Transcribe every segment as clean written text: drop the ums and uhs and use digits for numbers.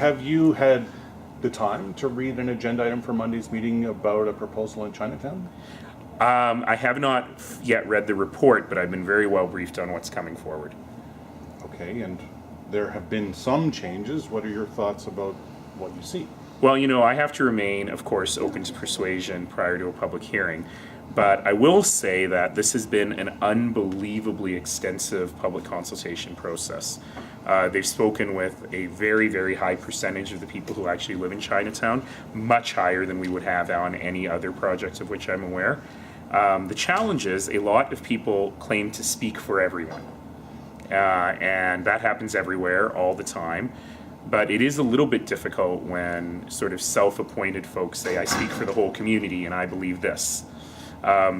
Have you had the time to read an agenda item for Monday's meeting about a proposal in Chinatown? I have not yet read the report, but I've been very well briefed on what's coming forward. Okay, and there have been some changes. What are your thoughts about what you see? Well, I have to remain, of course, open to persuasion prior to a public hearing. But I will say that this has been an unbelievably extensive public consultation process. They've spoken with a very, very high percentage of the people who actually live in Chinatown, much higher than we would have on any other projects of which I'm aware. The challenge is a lot of people claim to speak for everyone. And that happens everywhere all the time. But it is a little bit difficult when sort of self-appointed folks say, I speak for the whole community and I believe this.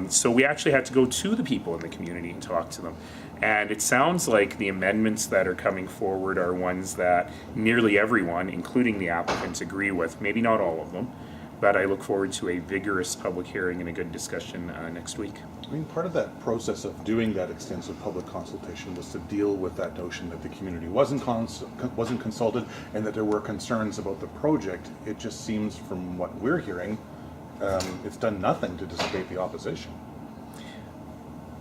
So we actually had to go to the people in the community and talk to them. And it sounds like the amendments that are coming forward are ones that nearly everyone, including the applicants, agree with. Maybe not all of them, but I look forward to a vigorous public hearing and a good discussion next week. I mean, part of that process of doing that extensive public consultation was to deal with that notion that the community wasn't consulted and that there were concerns about the project. It just seems, from what we're hearing, it's done nothing to dissipate the opposition.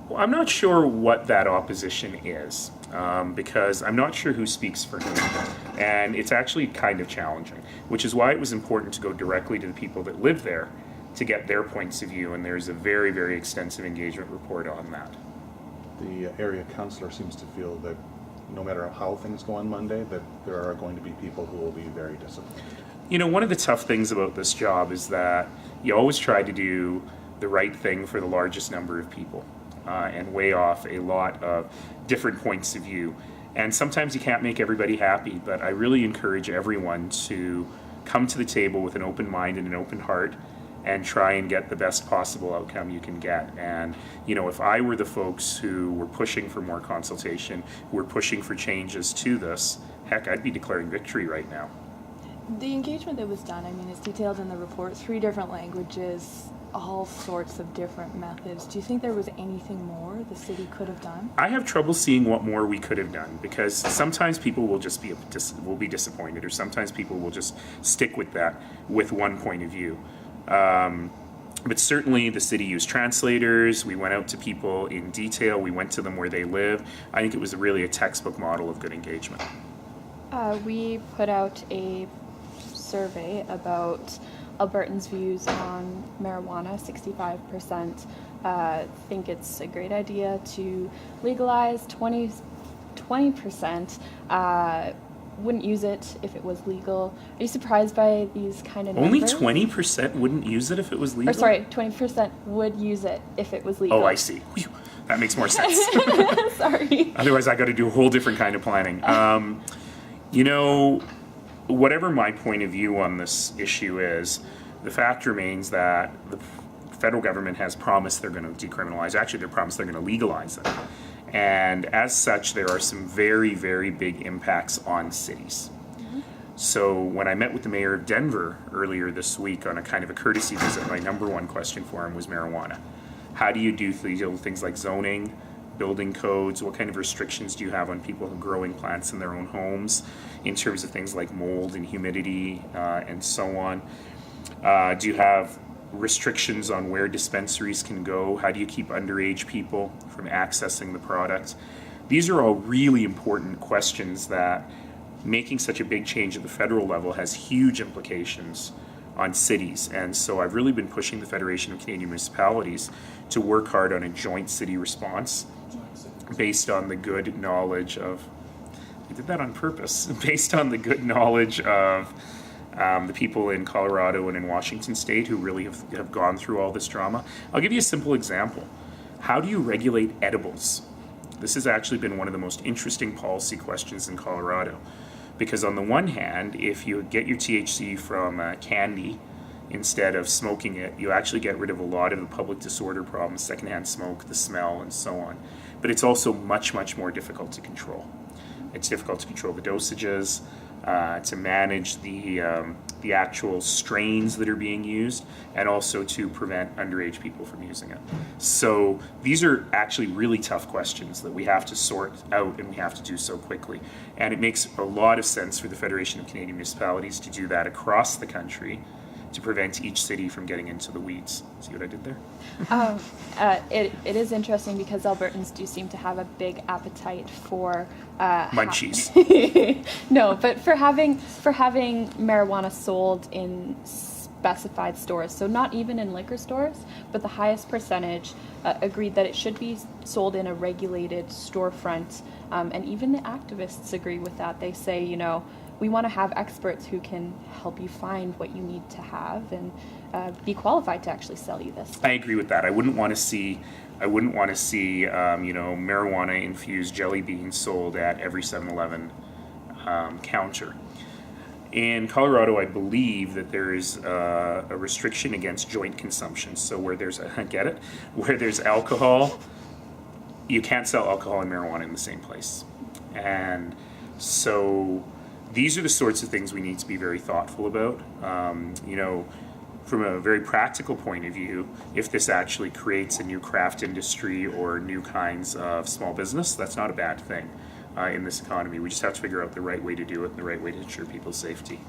Well, I'm not sure what that opposition is, because I'm not sure who speaks for whom. And it's actually kind of challenging, which is why it was important to go directly to the people that live there to get their points of view, and there's a very, very extensive engagement report on that. The area councillor seems to feel that no matter how things go on Monday, that there are going to be people who will be very disappointed. One of the tough things about this job is that you always try to do the right thing for the largest number of people and weigh off a lot of different points of view. And sometimes you can't make everybody happy, but I really encourage everyone to come to the table with an open mind and an open heart and try and get the best possible outcome you can get. And, if I were the folks who were pushing for more consultation, who were pushing for changes to this, heck, I'd be declaring victory right now. The engagement that was done, it's detailed in the report, 3 different languages, all sorts of different methods. Do you think there was anything more the city could have done? I have trouble seeing what more we could have done, because sometimes people will just be disappointed, or sometimes people will just stick with that, with one point of view. But certainly the city used translators. We went out to people in detail. We went to them where they live. I think it was really a textbook model of good engagement. We put out a survey about Albertans' views on marijuana. 65% think it's a great idea to legalize. 20% wouldn't use it if it was legal. Are you surprised by these kind of numbers? Only 20% wouldn't use it if it was legal? Or sorry, 20% would use it if it was legal. Oh, I see. Whew. That makes more sense. Sorry. Otherwise, I got to do a whole different kind of planning. Whatever my point of view on this issue is, the fact remains that the federal government has promised they're going to decriminalize. Actually, they're promised they're going to legalize it. And as such, there are some very, very big impacts on cities. Mm-hmm. So when I met with the mayor of Denver earlier this week on a kind of a courtesy visit, my number one question for him was marijuana. How do you do things like zoning, building codes? What kind of restrictions do you have on people growing plants in their own homes in terms of things like mold and humidity and so on? Do you have restrictions on where dispensaries can go? How do you keep underage people from accessing the product? These are all really important questions that making such a big change at the federal level has huge implications on cities. And so I've really been pushing the Federation of Canadian Municipalities to work hard on a joint city response based on the good knowledge of, I did that on purpose, based on the good knowledge of the people in Colorado and in Washington State who really have gone through all this drama. I'll give you a simple example. How do you regulate edibles? This has actually been one of the most interesting policy questions in Colorado, because on the one hand, if you get your THC from candy instead of smoking it, you actually get rid of a lot of the public disorder problems, secondhand smoke, the smell, and so on. But it's also much, much more difficult to control. It's difficult to control the dosages, to manage the actual strains that are being used, and also to prevent underage people from using it. So these are actually really tough questions that we have to sort out, and we have to do so quickly. And it makes a lot of sense for the Federation of Canadian Municipalities to do that across the country to prevent each city from getting into the weeds. See what I did there? It is interesting because Albertans do seem to have a big appetite for Munchies. no, but for having marijuana sold in specified stores. So not even in liquor stores, but the highest percentage agreed that it should be sold in a regulated storefront. And even the activists agree with that. They say, you know, we want to have experts who can help you find what you need to have and be qualified to actually sell you this. I agree with that. I wouldn't want to see, marijuana infused jelly beans sold at every 7-Eleven counter. In Colorado, I believe that there is a restriction against joint consumption. So where there's where there's alcohol, you can't sell alcohol and marijuana in the same place. And so these are the sorts of things we need to be very thoughtful about. From a very practical point of view, if this actually creates a new craft industry or new kinds of small business, that's not a bad thing in this economy. We just have to figure out the right way to do it and the right way to ensure people's safety.